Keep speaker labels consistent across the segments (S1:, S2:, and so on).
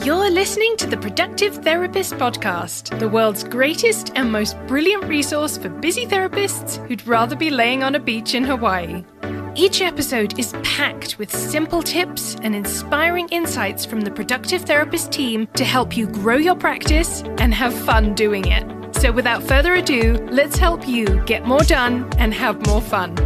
S1: You're listening to the Productive Therapist Podcast, the world's greatest and most brilliant resource for busy therapists who'd rather be laying on a beach in Hawaii. Each episode is packed with simple tips and inspiring insights from the Productive Therapist team to help you grow your practice and have fun doing it. So without further ado, let's help you get more done and have more fun.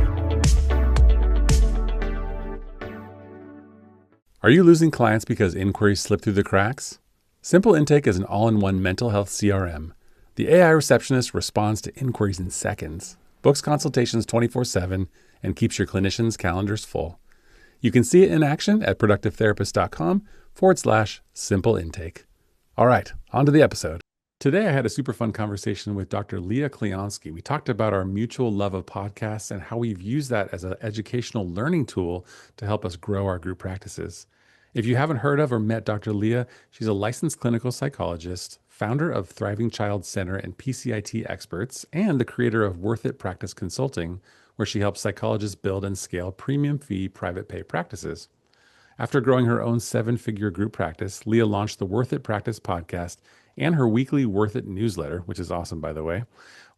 S2: Are you losing clients because inquiries slip through the cracks? Simple Intake is an all-in-one mental health CRM. The AI receptionist responds to inquiries in seconds, books consultations 24/7, and keeps your clinicians' calendars full. You can see it in action at productivetherapist.com/simple intake. All right, on to the episode. Today, I had a super fun conversation with Dr. Leah Clionsky. We talked about our mutual love of podcasts and how we've used that as an educational learning tool to help us grow our group practices. If you haven't heard of or met Dr. Leah, she's a licensed clinical psychologist, founder of Thriving Child Center and PCIT Experts, and the creator of Worth It Practice Consulting, where she helps psychologists build and scale premium fee private pay practices. After growing her own 7-figure group practice, Leah launched the Worth It Practice podcast and her weekly Worth It newsletter, which is awesome, by the way,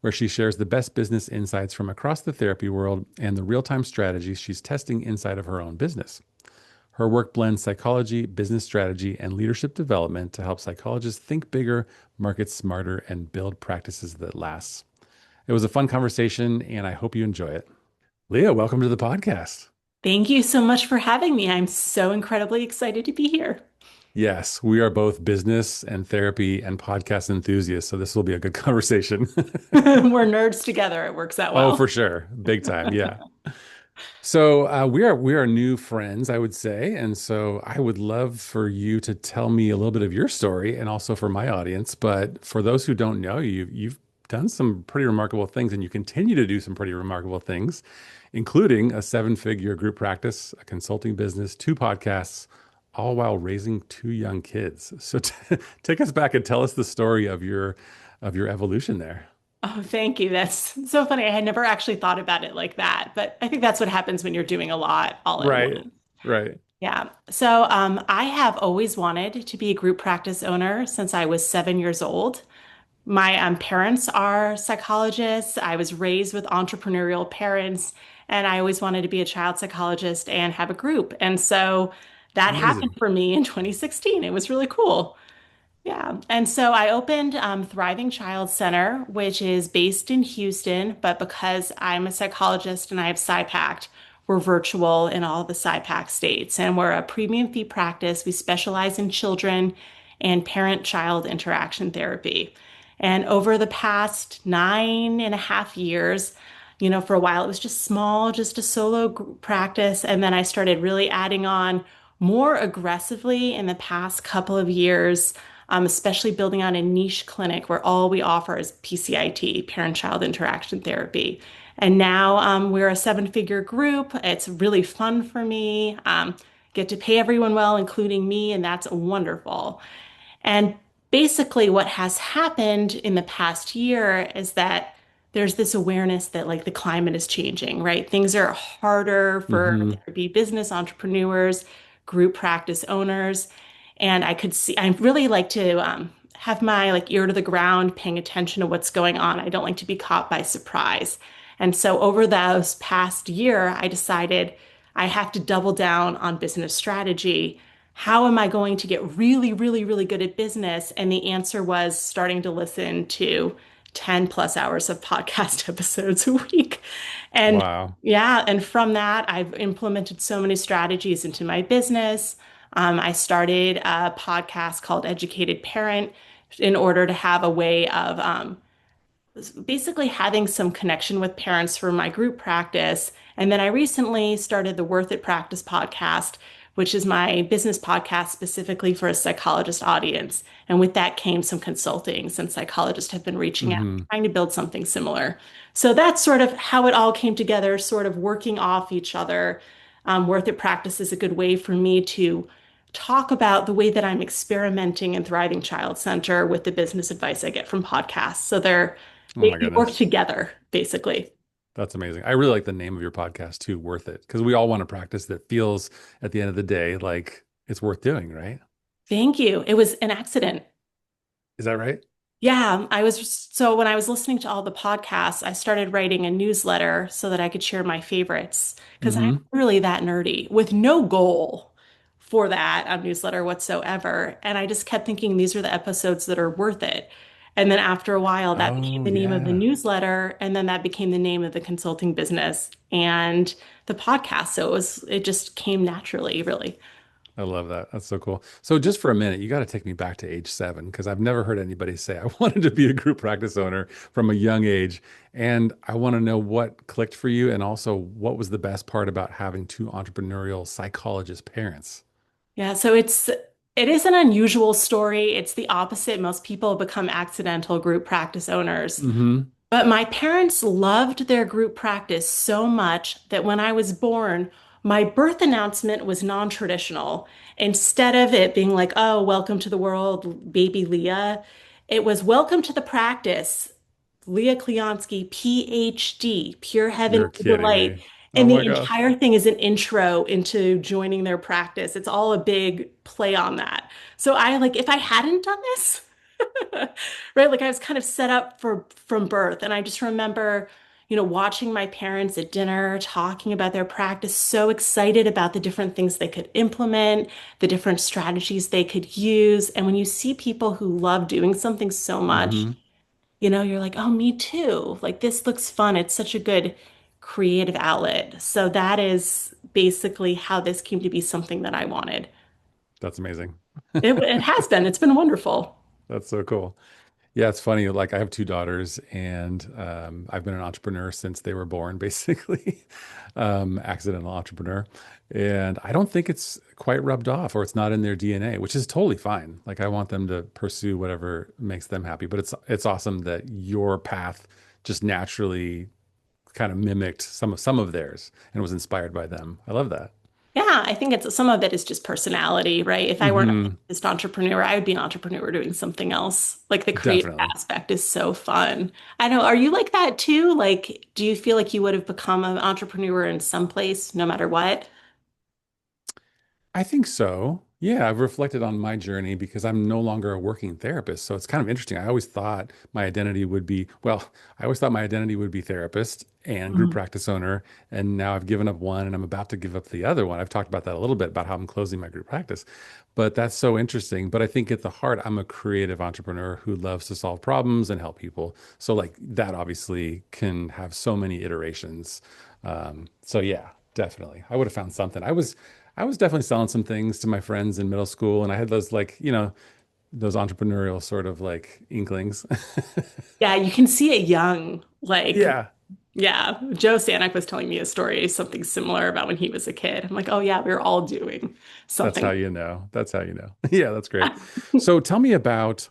S2: where she shares the best business insights from across the therapy world and the real-time strategies she's testing inside of her own business. Her work blends psychology, business strategy, and leadership development to help psychologists think bigger, market smarter, and build practices that last. It was a fun conversation, and I hope you enjoy it. Leah, welcome to the podcast.
S3: Thank you so much for having me. I'm so incredibly excited to be here.
S2: Yes, we are both business and therapy and podcast enthusiasts, so this will be a good conversation.
S3: We're nerds together. It works out well.
S2: Oh, for sure. Big time. Yeah. So we are new friends, I would say. And so I would love for you to tell me a little bit of your story and also for my audience. But for those who don't know you, you've done some pretty remarkable things and you continue to do some pretty remarkable things, including a 7-figure group practice, a consulting business, 2 podcasts, all while raising 2 young kids. So take us back and tell us the story of your evolution there.
S3: Oh, thank you. That's so funny. I had never actually thought about it like that, but I think that's what happens when you're doing a lot all at once.
S2: Right.
S3: Yeah. So I have always wanted to be a group practice owner since I was 7 years old. My parents are psychologists. I was raised with entrepreneurial parents, and I always wanted to be a child psychologist and have a group. And so that happened
S2: Amazing.
S3: for me in 2016. It was really cool. Yeah. And so I opened Thriving Child Center, which is based in Houston, but because I'm a psychologist and I have SciPact, we're virtual in all the SciPact states. And we're a premium fee practice. We specialize in children and parent-child interaction therapy. And over the past 9.5 years, for a while it was just small, just a solo group practice. And then I started really adding on more aggressively in the past couple of years, especially building on a niche clinic where all we offer is PCIT, parent-child interaction therapy. And now we're a 7-figure group. It's really fun for me. Get to pay everyone well, including me, and that's wonderful. And basically what has happened in the past year is that there's this awareness that like the climate is changing, right? Things are harder for therapy business entrepreneurs, group practice owners. And I really like to have my like ear to the ground, paying attention to what's going on. I don't like to be caught by surprise. And so over those past year, I decided I have to double down on business strategy. How am I going to get really, really, really good at business? And the answer was starting to listen to 10 plus hours of podcast episodes a week. And
S2: Wow.
S3: yeah, and from that, I've implemented so many strategies into my business. I started a podcast called Educated Parent in order to have a way of basically having some connection with parents for my group practice. And then I recently started the Worth It Practice podcast, which is my business podcast specifically for a psychologist audience. And with that came some consulting, since psychologists have been reaching out, trying to build something similar. So that's sort of how it all came together, sort of working off each other. Worth It Practice is a good way for me to talk about the way that I'm experimenting in Thriving Child Center with the business advice I get from podcasts. So
S2: Oh
S3: they
S2: my
S3: work
S2: goodness.
S3: together, basically.
S2: That's amazing. I really like the name of your podcast too, Worth It, because we all want a practice that feels at the end of the day like it's worth doing, right?
S3: Thank you. It was an accident.
S2: Is that right?
S3: Yeah, so when I was listening to all the podcasts, I started writing a newsletter so that I could share my favorites because I'm
S2: Mm-hmm.
S3: really that nerdy with no goal for that newsletter whatsoever. And I just kept thinking these are the episodes that are worth it. And then after a while, that became
S2: Oh,
S3: the name of the
S2: yeah.
S3: newsletter, and then that became the name of the consulting business and the podcast. So it just came naturally, really.
S2: I love that. That's so cool. So just for a minute, you got to take me back to age 7 because I've never heard anybody say I wanted to be a group practice owner from a young age. And I want to know what clicked for you and also what was the best part about having two entrepreneurial psychologist parents.
S3: Yeah, so it is an unusual story. It's the opposite. Most people become accidental group practice owners.
S2: Mm-hmm.
S3: But my parents loved their group practice so much that when I was born, my birth announcement was non-traditional. Instead of it being like, "Oh, welcome to the world, baby Leah," it was "Welcome to the practice, Leah Clionsky, PhD, pure
S2: You're
S3: heavenly
S2: kidding
S3: delight."
S2: me. Oh
S3: And
S2: my
S3: the
S2: gosh.
S3: entire thing is an intro into joining their practice. It's all a big play on that. So I like, if I hadn't done this, right, like I was kind of set up for from birth. And I just remember, watching my parents at dinner talking about their practice, so excited about the different things they could implement, the different strategies they could use. And when you see people who love doing something so much,
S2: Mm-hmm.
S3: you're like, oh, me too. Like this looks fun. It's such a good creative outlet. So that is basically how this came to be something that I wanted.
S2: That's amazing.
S3: It has been. It's been wonderful.
S2: That's so cool. Yeah, it's funny. Like I have two daughters, and I've been an entrepreneur since they were born, basically, accidental entrepreneur. And I don't think it's quite rubbed off, or it's not in their DNA, which is totally fine. Like I want them to pursue whatever makes them happy. But it's awesome that your path just naturally kind of mimicked some of theirs and was inspired by them. I love that.
S3: Yeah, I think it's some of it is just personality, right? If I weren't a
S2: Hmm.
S3: just entrepreneur, I would be an entrepreneur doing something else. Like the creative
S2: Definitely.
S3: aspect is so fun. I know, are you like that too? Like, do you feel like you would have become an entrepreneur in some place, no matter what?
S2: I think so. Yeah, I've reflected on my journey because I'm no longer a working therapist. So it's kind of interesting. I always thought my identity would be, well, I always thought my identity would be therapist and group
S3: Mhm.
S2: practice owner. And now I've given up one and I'm about to give up the other one. I've talked about that a little bit about how I'm closing my group practice. But that's so interesting. But I think at the heart, I'm a creative entrepreneur who loves to solve problems and help people. So, like, that obviously can have so many iterations. So, yeah, definitely. I would have found something. I was definitely selling some things to my friends in middle school, and I had those like, those entrepreneurial sort of like inklings.
S3: Yeah, you can see it young. Like,
S2: Yeah,
S3: yeah, Joe Stanek was telling me a story, something similar about when he was a kid. I'm like, oh yeah, we were all doing
S2: that's
S3: something.
S2: how you know. That's how you know. Yeah, that's great. So tell me about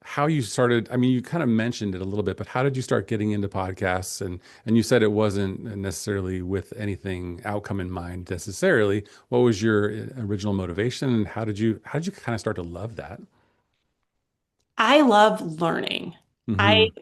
S2: how you started. I mean, you kind of mentioned it a little bit, but how did you start getting into podcasts? And you said it wasn't necessarily with anything outcome in mind necessarily. What was your original motivation, and how did you kind of start to love that?
S3: I love learning. I
S2: Hmm.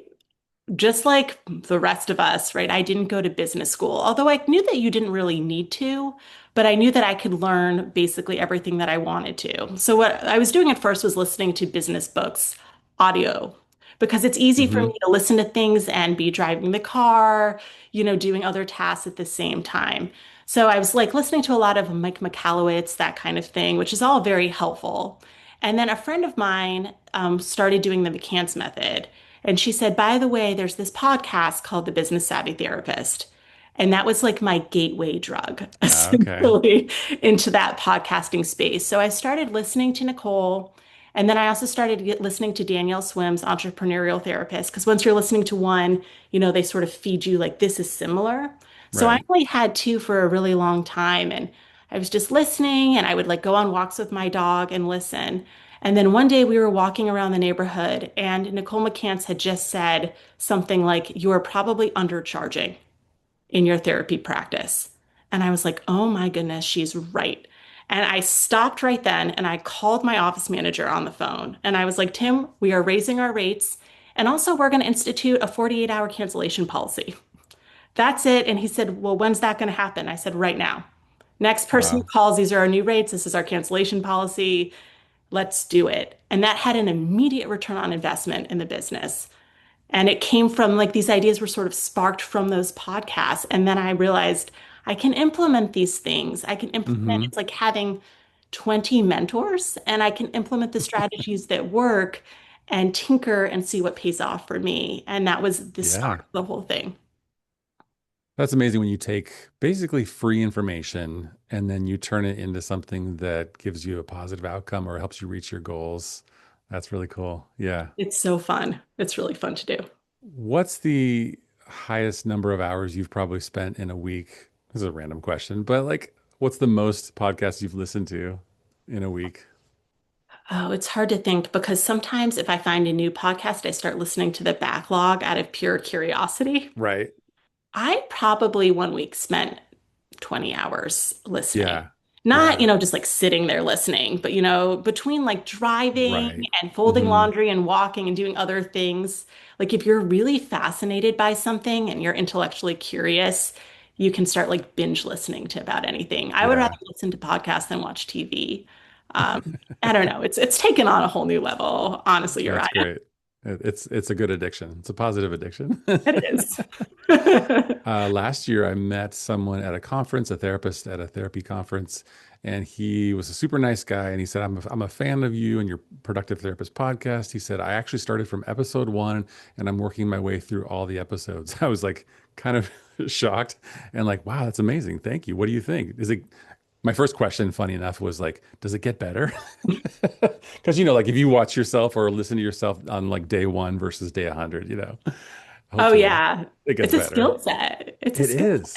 S3: just like the rest of us, right? I didn't go to business school, although I knew that you didn't really need to, but I knew that I could learn basically everything that I wanted to. So what I was doing at first was listening to business books, audio, because it's easy for me
S2: Hmm.
S3: to listen to things and be driving the car, doing other tasks at the same time. So I was like listening to a lot of Mike McAllowitz, that kind of thing, which is all very helpful. And then a friend of mine started doing the McCants method. And she said, by the way, there's this podcast called The Business Savvy Therapist. And that was like my gateway drug,
S2: Okay.
S3: essentially, into that podcasting space. So I started listening to Nicole. And then I also started listening to Danielle Swim's Entrepreneurial Therapist. Because once you're listening to one, they sort of feed you like, this is similar. So I
S2: Right.
S3: only had two for a really long time. And I was just listening and I would like go on walks with my dog and listen. And then one day we were walking around the neighborhood, and Nicole McCants had just said something like, "You are probably undercharging in your therapy practice." And I was like, oh my goodness, she's right. And I stopped right then and I called my office manager on the phone. And I was like, Tim, we are raising our rates. And also, we're going to institute a 48-hour cancellation policy. That's it. And he said, well, when's that going to happen? I said, right now. Next person who
S2: Wow.
S3: calls, these are our new rates. This is our cancellation policy. let's do it. And that had an immediate return on investment in the business. And it came from like these ideas were sort of sparked from those podcasts. And then I realized I can implement these things. I can implement,
S2: Hmm.
S3: it's like having 20 mentors, and I can implement the strategies that work and tinker and see what pays off for me. And that was the start
S2: Yeah.
S3: of the whole thing.
S2: That's amazing when you take basically free information and then you turn it into something that gives you a positive outcome or helps you reach your goals. That's really cool. Yeah.
S3: It's so fun. It's really fun to do.
S2: What's the highest number of hours you've probably spent in a week? This is a random question, but like, what's the most podcasts you've listened to in a week?
S3: Oh, it's hard to think because sometimes if I find a new podcast, I start listening to the backlog out of pure curiosity.
S2: Right.
S3: I probably 1 week spent 20 hours listening.
S2: Yeah.
S3: Not,
S2: Yeah.
S3: just like sitting there listening, but, between like driving
S2: Right.
S3: and folding
S2: Hmm.
S3: laundry and walking and doing other things, like if you're really fascinated by something and you're intellectually curious, you can start like binge listening to about anything. I would rather
S2: Yeah.
S3: listen to podcasts than watch TV. I don't know. It's taken on a whole new level, honestly,
S2: That's
S3: Uriah.
S2: great. It's a good addiction. It's a positive addiction.
S3: It is.
S2: Last year, I met someone at a conference, a therapist at a therapy conference, and he was a super nice guy. And he said, I'm a fan of you and your Productive Therapist podcast. He said, I actually started from episode one and I'm working my way through all the episodes. I was like kind of shocked and like, wow, that's amazing. Thank you. What do you think? My first question, funny enough, was like, does it get better? Because, like if you watch yourself or listen to yourself on like day one versus day 100,
S3: Oh
S2: hopefully
S3: yeah.
S2: it gets
S3: It's a
S2: better.
S3: skill set. It's a
S2: It
S3: skill set.
S2: is.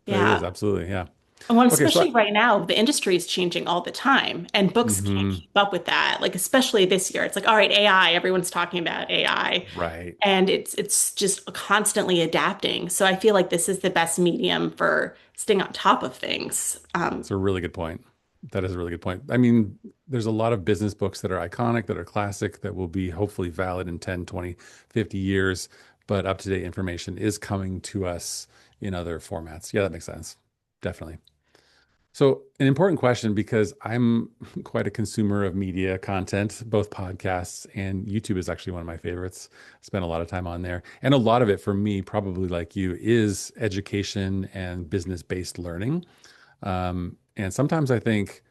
S2: It is
S3: Yeah.
S2: absolutely. Yeah.
S3: Well,
S2: Okay. So,
S3: especially right now, the industry is changing all the time, and books can't
S2: hmm
S3: keep up with that. Like, especially this year, it's like, all right, AI, everyone's talking about AI,
S2: right.
S3: and it's just constantly adapting. So I feel like this is the best medium for staying on top of things.
S2: It's a really good point. That is a really good point. I mean, there's a lot of business books that are iconic, that are classic, that will be hopefully valid in 10, 20, 50 years, but up-to-date information is coming to us in other formats. Yeah, that makes sense. Definitely. So, an important question because I'm quite a consumer of media content, both podcasts and YouTube is actually one of my favorites. I spend a lot of time on there. And a lot of it for me, probably like you, is education and business-based learning. And sometimes I think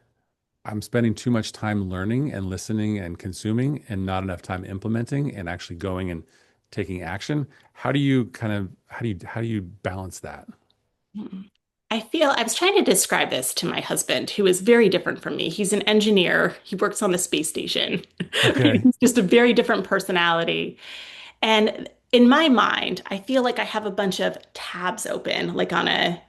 S2: I'm spending too much time learning and listening and consuming and not enough time implementing and actually going and taking action. How do you balance that?
S3: I was trying to describe this to my husband, who is very different from me. He's an engineer. He works on the space station.
S2: Okay.
S3: He's just a very different personality. And in my mind, I feel like I have a bunch of tabs open, like on a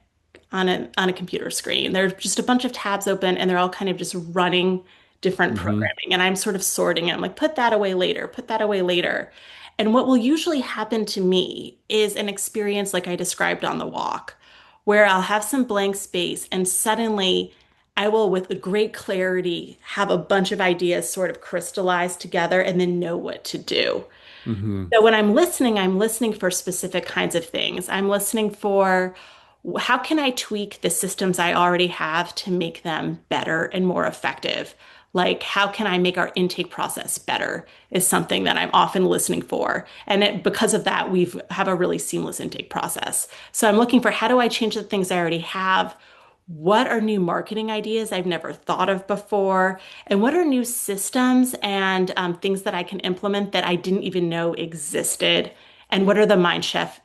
S3: computer screen. There's just a bunch of tabs open and they're all kind of just running different
S2: Hmm.
S3: programming. And I'm sort of sorting it. I'm like, put that away later, put that away later. And what will usually happen to me is an experience like I described on the walk, where I'll have some blank space and suddenly I will, with great clarity, have a bunch of ideas sort of crystallize together and then know what to do.
S2: Hmm.
S3: So when I'm listening for specific kinds of things. I'm listening for how can I tweak the systems I already have to make them better and more effective? Like, how can I make our intake process better is something that I'm often listening for. And because of that, we've have a really seamless intake process. So I'm looking for how do I change the things I already have? What are new marketing ideas I've never thought of before? And what are new systems and things that I can implement that I didn't even know existed? And what are the mind shift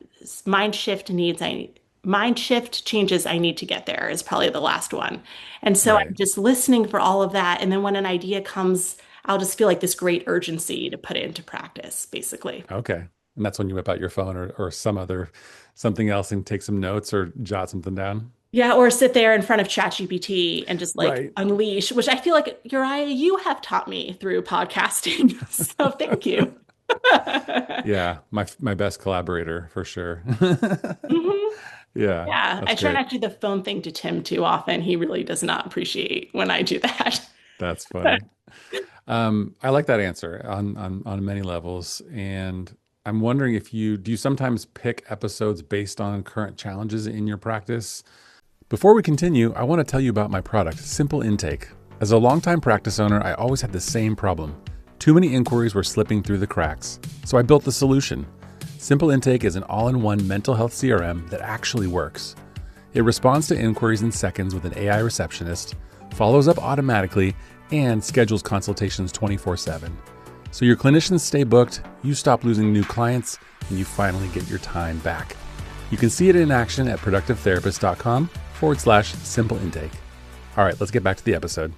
S3: changes I need to get there is probably the last one. And so I'm
S2: Right.
S3: just listening for all of that. And then when an idea comes, I'll just feel like this great urgency to put it into practice, basically.
S2: Okay. And that's when you whip out your phone or something else and take some notes or jot something down.
S3: Yeah, or sit there in front of ChatGPT and just like
S2: Right.
S3: unleash, which I feel like Uriah, you have taught me through podcasting. So thank you.
S2: Yeah, my best collaborator for sure.
S3: Mhm.
S2: Yeah,
S3: Yeah,
S2: that's
S3: I try
S2: great.
S3: not to do the phone thing to Tim too often. He really does not appreciate when I do that.
S2: That's funny. I like that answer on many levels, and I'm wondering if you do you sometimes pick episodes based on current challenges in your practice? Before we continue, I want to tell you about my product, Simple Intake. As a longtime practice owner, I always had the same problem. Too many inquiries were slipping through the cracks. So I built the solution. Simple Intake is an all-in-one mental health CRM that actually works. It responds to inquiries in seconds with an AI receptionist, follows up automatically, and schedules consultations 24/7. So your clinicians stay booked, you stop losing new clients, and you finally get your time back. You can see it in action at productivetherapist.com/simple intake. All right, let's get back to the episode.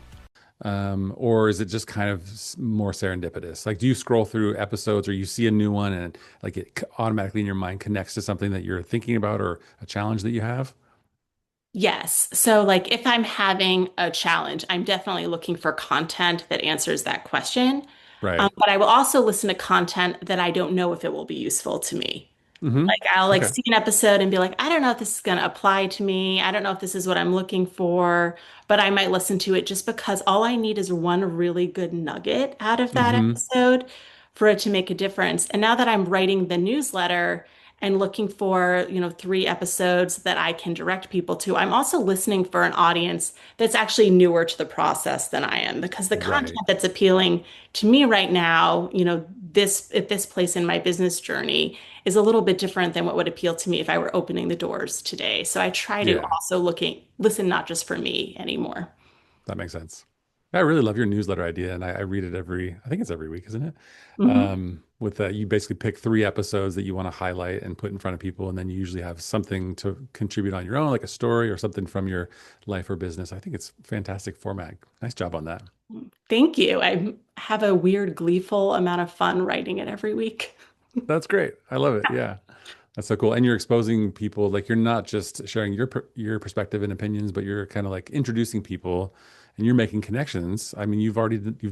S2: Or is it just kind of more serendipitous? Like, do you scroll through episodes or you see a new one and like it automatically in your mind connects to something that you're thinking about or a challenge that you have?
S3: Yes. So, like, if I'm having a challenge, I'm definitely looking for content that answers that question.
S2: Right.
S3: But I will also listen to content that I don't know if it will be useful to me.
S2: Mm-hmm.
S3: Like I'll like
S2: Okay.
S3: see an episode and be like, I don't know if this is going to apply to me. I don't know if this is what I'm looking for, but I might listen to it just because all I need is one really good nugget out of that
S2: Mm-hmm.
S3: episode for it to make a difference. And now that I'm writing the newsletter and looking for, 3 episodes that I can direct people to, I'm also listening for an audience that's actually newer to the process than I am because the content
S2: Right.
S3: that's appealing to me right now, this at this place in my business journey is a little bit different than what would appeal to me if I were opening the doors today. So I try to
S2: Yeah,
S3: also listen not just for me anymore.
S2: that makes sense. I really love your newsletter idea, and I read it I think it's every week, isn't it?
S3: Mhm.
S2: With you basically pick 3 episodes that you want to highlight and put in front of people, and then you usually have something to contribute on your own, like a story or something from your life or business. I think it's fantastic format. Nice job on that.
S3: Thank you. I have a weird, gleeful amount of fun writing it every week.
S2: That's great. I love it. Yeah. That's so cool. And you're exposing people, like you're not just sharing your perspective and opinions, but you're kind of like introducing people and you're making connections. I mean, you've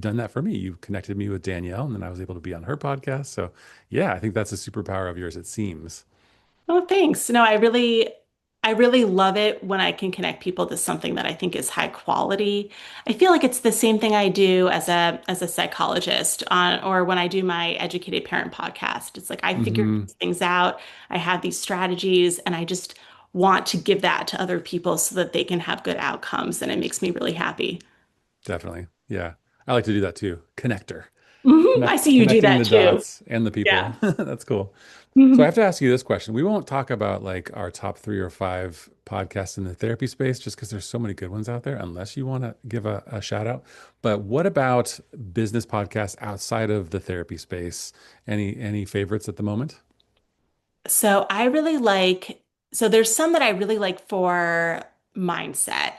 S2: done that for me. You connected me with Danielle and then I was able to be on her podcast. So, yeah, I think that's a superpower of yours, it seems.
S3: Oh, thanks. No, I really love it when I can connect people to something that I think is high quality. I feel like it's the same thing I do as a psychologist on or when I do my educated parent podcast. It's like I figure
S2: Hmm.
S3: these things out, I have these strategies, and I just want to give that to other people so that they can have good outcomes, and it makes me really happy.
S2: Definitely. Yeah. I like to do that too. Connector.
S3: I see you do
S2: Connecting
S3: that
S2: the
S3: too.
S2: dots and the people.
S3: Yeah.
S2: That's cool. So I have to ask you this question. We won't talk about like our top 3 or 5 podcasts in the therapy space just because there's so many good ones out there, unless you want to give a shout out. But what about business podcasts outside of the therapy space? Any favorites at the moment?
S3: So I really like, so there's some that I really like for mindset.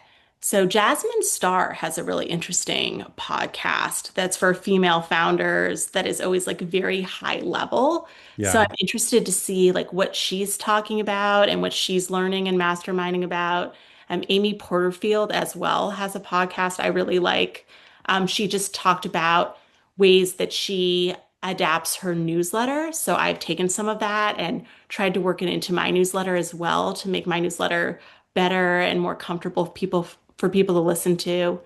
S3: So Jasmine Star has a really interesting podcast that's for female founders that is always like very high level. So I'm
S2: Yeah.
S3: interested to see like what she's talking about and what she's learning and masterminding about. Amy Porterfield as well has a podcast I really like. She just talked about ways that she adapts her newsletter. So I've taken some of that and tried to work it into my newsletter as well to make my newsletter better and more comfortable for people to listen to.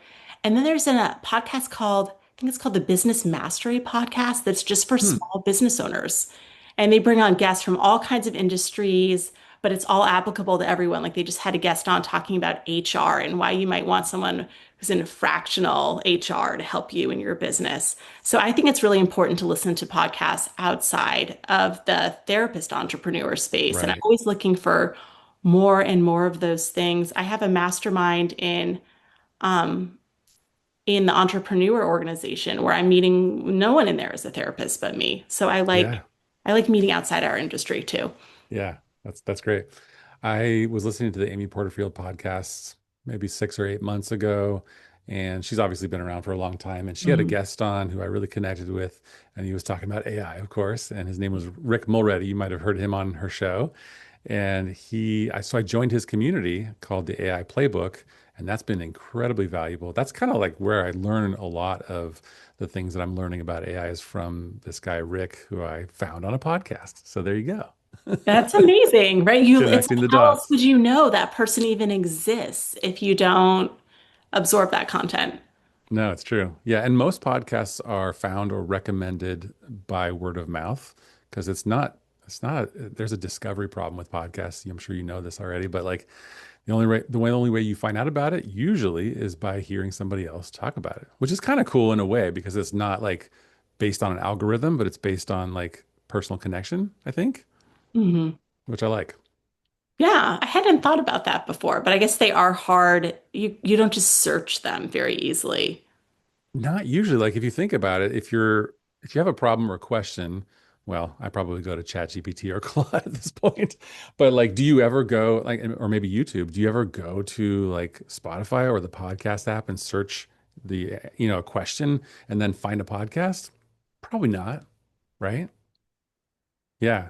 S3: And then there's a podcast called, I think it's called the Business Mastery Podcast that's just for
S2: Hmm.
S3: small business owners. And they bring on guests from all kinds of industries, but it's all applicable to everyone. Like they just had a guest on talking about HR and why you might want someone who's in fractional HR to help you in your business. So I think it's really important to listen to podcasts outside of the therapist entrepreneur space. And I'm
S2: Right.
S3: always looking for more and more of those things. I have a mastermind um, in the entrepreneur organization where I'm meeting no one in there is a therapist but me. So
S2: Yeah.
S3: I like meeting outside our industry too.
S2: Yeah, that's great. I was listening to the Amy Porterfield podcasts maybe 6 or 8 months ago, and she's obviously been around for a long time. And she had a
S3: Mhm.
S2: guest on who I really connected with, and he was talking about AI, of course, and his name was Rick Mulready. You might have heard him on her show. And so I joined his community called the AI Playbook, and that's been incredibly valuable. That's kind of like where I learn a lot of the things that I'm learning about AI is from this guy, Rick, who I found on a podcast. So there you go.
S3: That's amazing, right? It's
S2: Connecting
S3: like,
S2: the
S3: how else
S2: dots.
S3: would you know that person even exists if you don't absorb that content?
S2: No, it's true. Yeah. And most podcasts are found or recommended by word of mouth because it's not It's not, there's a discovery problem with podcasts. I'm sure you know this already, but like the only way you find out about it usually is by hearing somebody else talk about it, which is kind of cool in a way because it's not like based on an algorithm, but it's based on like personal connection, I think,
S3: Hmm.
S2: which I like.
S3: Yeah, I hadn't thought about that before, but I guess they are hard. You don't just search them very easily.
S2: Not usually. Like if you think about it, if you have a problem or a question, well, I probably go to ChatGPT or Claude at this point. But like, do you ever go like, or maybe YouTube? Do you ever go to like Spotify or the podcast app and search a question and then find a podcast? Probably not, right? Yeah.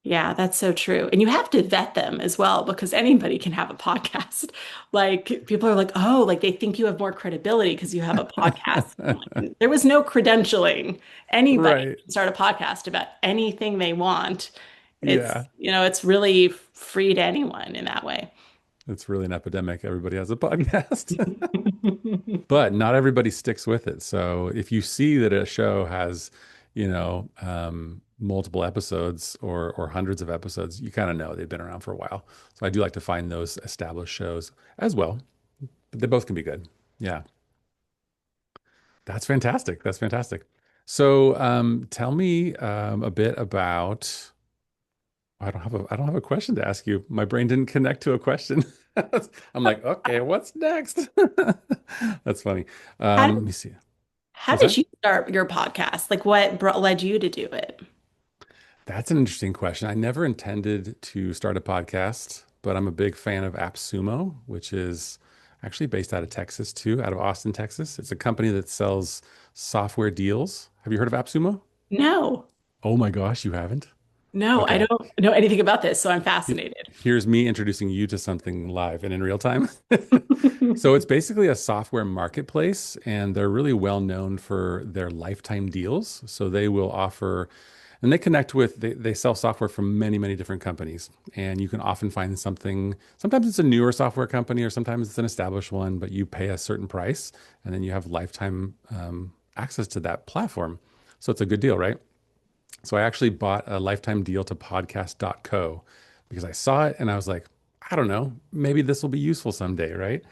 S3: Yeah, that's so true. And you have to vet them as well because anybody can have a podcast. Like people are like, oh, like they think you have more credibility because you have a podcast. I'm like, there was no credentialing. Anybody
S2: Right.
S3: can start a podcast about anything they want.
S2: Yeah.
S3: It's really free to anyone in that way.
S2: It's really an epidemic. Everybody has a podcast. But not everybody sticks with it. So if you see that a show has, multiple episodes or hundreds of episodes, you kind of know they've been around for a while. So I do like to find those established shows as well. But they both can be good. Yeah, that's fantastic. That's fantastic. So tell me a bit about. I don't have a question to ask you. My brain didn't connect to a question. I'm like, okay, what's next? That's funny.
S3: How
S2: Let
S3: did,
S2: me see.
S3: how
S2: What's
S3: did
S2: that?
S3: you start your podcast? Like what led you to do it?
S2: That's an interesting question. I never intended to start a podcast, but I'm a big fan of AppSumo, which is actually based out of Texas too, out of Austin, Texas. It's a company that sells software deals. Have you heard of AppSumo?
S3: No,
S2: Oh my gosh, you haven't?
S3: no, I
S2: Okay.
S3: don't know anything about this, so I'm
S2: He-
S3: fascinated.
S2: Here's me introducing you to something live and in real time. So it's basically a software marketplace, and they're really well known for their lifetime deals. So they will offer, and they connect with, they sell software from many, many different companies. And you can often find something, sometimes it's a newer software company, or sometimes it's an established one, but you pay a certain price, and then you have lifetime access to that platform. So it's a good deal, right? So I actually bought a lifetime deal to podcast.co because I saw it and I was like, I don't know, maybe this will be useful someday, right?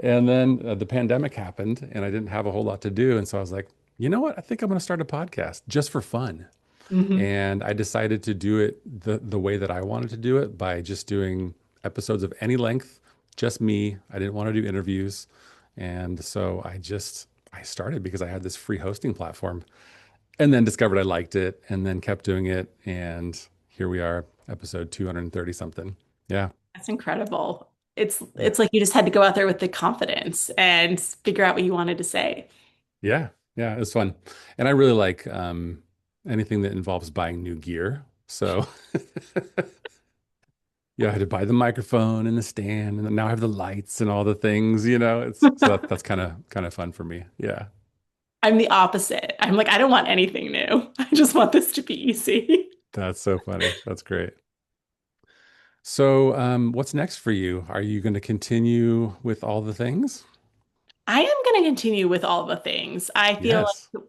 S2: And then the pandemic happened and I didn't have a whole lot to do. And so I was like, you know what? I think I'm going to start a podcast just for fun.
S3: Hmm.
S2: And I decided to do it the way that I wanted to do it by just doing episodes of any length, just me. I didn't want to do interviews. And so I started because I had this free hosting platform and then discovered I liked it and then kept doing it. And here we are, episode 230 something. Yeah.
S3: That's incredible. It's like you just had to go out there with the confidence and figure out what you wanted to say.
S2: Yeah. Yeah. It was fun. And I really like anything that involves buying new gear. So yeah, I had to buy the microphone and the stand, and then now I have the lights and all the things, it's so that's kind of fun for me. Yeah.
S3: I'm the opposite. I'm like, I don't want anything new. I just want this to be easy.
S2: That's so funny. That's great. So what's next for you? Are you going to continue with all the things?
S3: I am going to continue with all the things. I feel
S2: Yes.
S3: like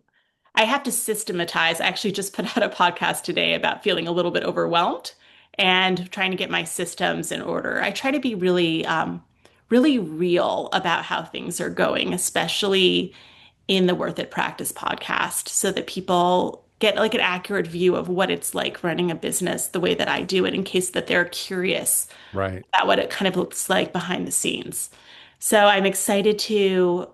S3: I have to systematize. I actually just put out a podcast today about feeling a little bit overwhelmed and trying to get my systems in order. I try to be really real about how things are going, especially in the Worth It Practice podcast, so that people get like an accurate view of what it's like running a business the way that I do it in case that they're curious
S2: Right.
S3: about what it kind of looks like behind the scenes. So I'm excited to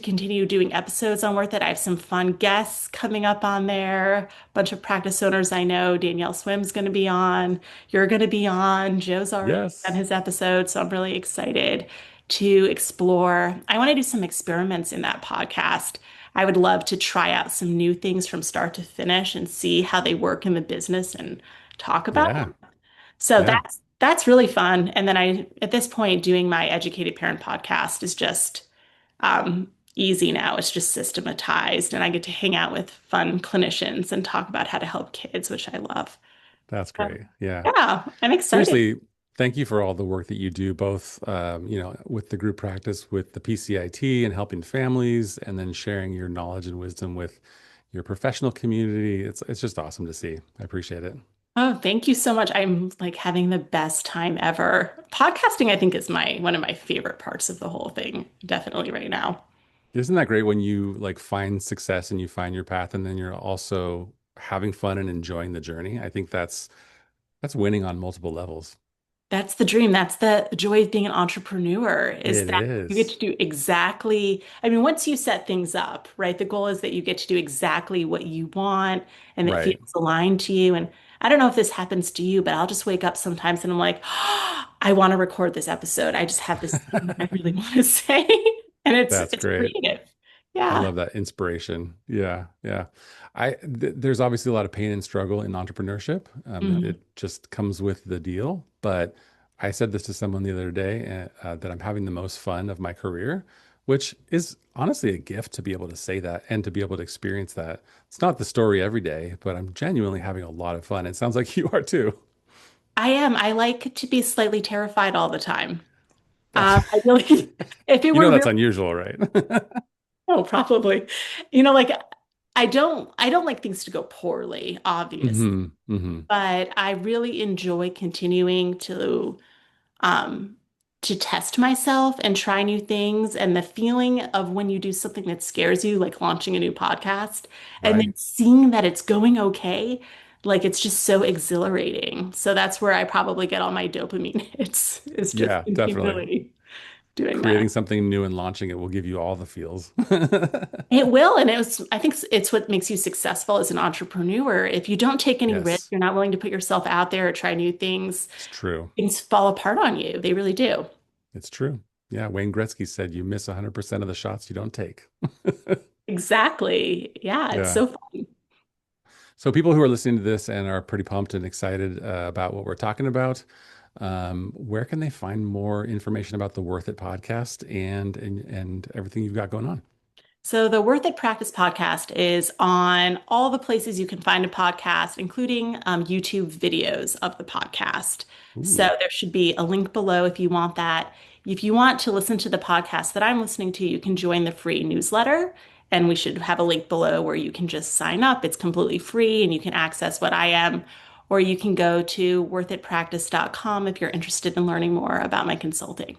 S3: continue doing episodes on Worth It. I have some fun guests coming up on there. A bunch of practice owners I know. Danielle Swim's going to be on. You're going to be on. Joe's already done
S2: Yes.
S3: his episode, so I'm really excited to explore. I want to do some experiments in that podcast. I would love to try out some new things from start to finish and see how they work in the business and talk about
S2: Yeah.
S3: them. So
S2: Yeah.
S3: that's really fun. And then at this point, doing my Educated Parent podcast is just easy now. It's just systematized, and I get to hang out with fun clinicians and talk about how to help kids, which I love.
S2: That's
S3: So,
S2: great. Yeah.
S3: yeah, I'm excited.
S2: Seriously, thank you for all the work that you do, both with the group practice with the PCIT and helping families, and then sharing your knowledge and wisdom with, your professional community. It's just awesome to see. I appreciate it.
S3: Oh, thank you so much. I'm like having the best time ever. Podcasting, I think, is my one of my favorite parts of the whole thing, definitely right now.
S2: Isn't that great when you like find success and you find your path and then you're also having fun and enjoying the journey? I think that's winning on multiple levels.
S3: That's the dream. That's the joy of being an entrepreneur is
S2: It
S3: that you get
S2: is.
S3: to do exactly, I mean, once you set things up, right? The goal is that you get to do exactly what you want and it
S2: Right.
S3: feels aligned to you. And I don't know if this happens to you, but I'll just wake up sometimes and I'm like, I want to record this episode. I just have this thing I really want to say. And
S2: That's
S3: it's
S2: great.
S3: creative.
S2: I
S3: Yeah.
S2: love that inspiration. Yeah, yeah. There's obviously a lot of pain and struggle in entrepreneurship.
S3: Mhm.
S2: It just comes with the deal. But I said this to someone the other day that I'm having the most fun of my career, which is honestly a gift to be able to say that and to be able to experience that. It's not the story every day, but I'm genuinely having a lot of fun. It sounds like you are too.
S3: I am. I like to be slightly terrified all the time.
S2: That's
S3: I really, if it
S2: you
S3: were
S2: know that's
S3: really,
S2: unusual, right?
S3: oh, probably, like I don't like things to go poorly, obviously,
S2: hmm hmm
S3: but I really enjoy continuing um, to test myself and try new things. And the feeling of when you do something that scares you, like launching a new podcast, and then
S2: Right.
S3: seeing that it's going okay, like it's just so exhilarating. So that's where I probably get all my dopamine hits, is just
S2: Yeah, definitely.
S3: continually doing that.
S2: Creating something new and launching it will give you all the feels.
S3: It will, and I think it's what makes you successful as an entrepreneur. If you don't take any risk,
S2: Yes,
S3: you're not willing to put yourself out there or try new
S2: it's true.
S3: things fall apart on you. They really do.
S2: It's true. Yeah, Wayne Gretzky said you miss 100% of the shots you don't take.
S3: Exactly. Yeah, it's
S2: Yeah.
S3: so fun.
S2: So people who are listening to this and are pretty pumped and excited about what we're talking about, where can they find more information about the Worth It podcast and everything you've got going on?
S3: So, the Worth It Practice podcast is on all the places you can find a podcast, including YouTube videos of the podcast. So,
S2: Ooh,
S3: there should be a link below if you want that. If you want to listen to the podcast that I'm listening to, you can join the free newsletter. And we should have a link below where you can just sign up. It's completely free and you can access what I am. Or you can go to worthitpractice.com if you're interested in learning more about my consulting.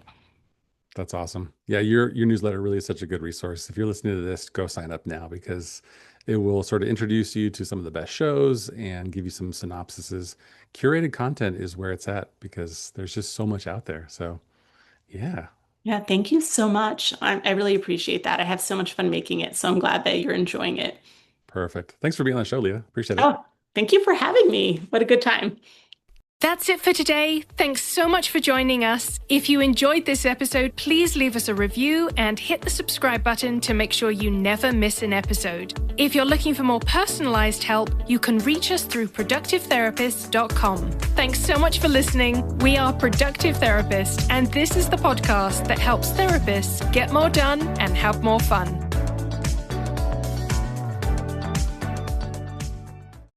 S2: that's awesome. Yeah, your newsletter really is such a good resource. If you're listening to this, go sign up now because it will sort of introduce you to some of the best shows and give you some synopsises. Curated content is where it's at because there's just so much out there. So, yeah,
S3: Yeah, thank you so much. I really appreciate that. I have so much fun making it, so I'm glad that you're enjoying it.
S2: perfect. Thanks for being on the show, Leah. Appreciate it.
S3: Oh, thank you for having me. What a good time.
S1: That's it for today. Thanks so much for joining us. If you enjoyed this episode, please leave us a review and hit the subscribe button to make sure you never miss an episode. If you're looking for more personalized help, you can reach us through productivetherapist.com. Thanks so much for listening. We are Productive Therapist, and this is the podcast that helps therapists get more done and have more fun.